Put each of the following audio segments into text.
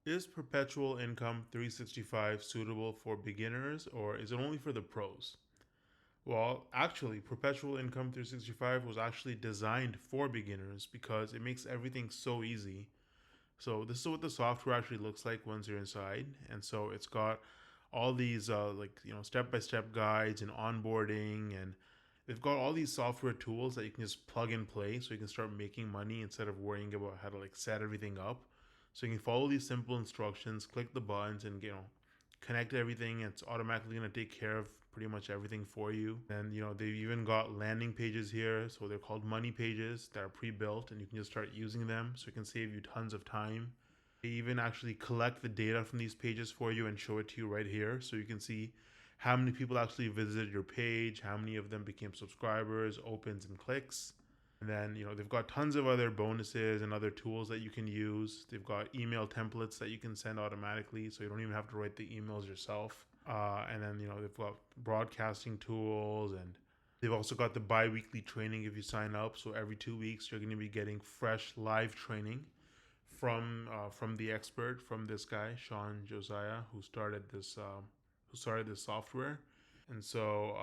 Is Perpetual Income 365 suitable for beginners or is it only for the pros? Well, actually, Perpetual Income 365 was actually designed for beginners because it makes everything so easy. So this is what the software actually looks like once you're inside, and so it's got all these step-by-step guides and onboarding, and they've got all these software tools that you can just plug and play, so you can start making money instead of worrying about how to like set everything up. So you can follow these simple instructions, click the buttons, and connect everything. It's automatically going to take care of pretty much everything for you. And they've even got landing pages here, so they're called money pages that are pre-built, and you can just start using them, so it can save you tons of time. They even actually collect the data from these pages for you and show it to you right here, so you can see how many people actually visited your page, how many of them became subscribers, opens, and clicks. And then, they've got tons of other bonuses and other tools that you can use. They've got email templates that you can send automatically, so you don't even have to write the emails yourself. And then, they've got broadcasting tools, and they've also got the bi weekly training if you sign up. So every 2 weeks, you're going to be getting fresh live training from the expert, from this guy, Sean Josiah, who started this software. And so,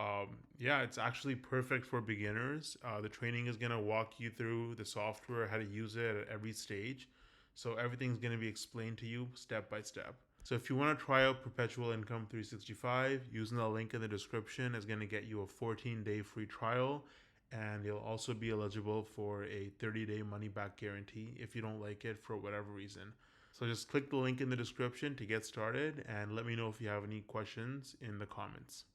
yeah, it's actually perfect for beginners. The training is going to walk you through the software, how to use it at every stage. So, everything's going to be explained to you step by step. So, if you want to try out Perpetual Income 365, using the link in the description is going to get you a 14-day free trial. And you'll also be eligible for a 30-day money back guarantee if you don't like it for whatever reason. So, just click the link in the description to get started and let me know if you have any questions in the comments.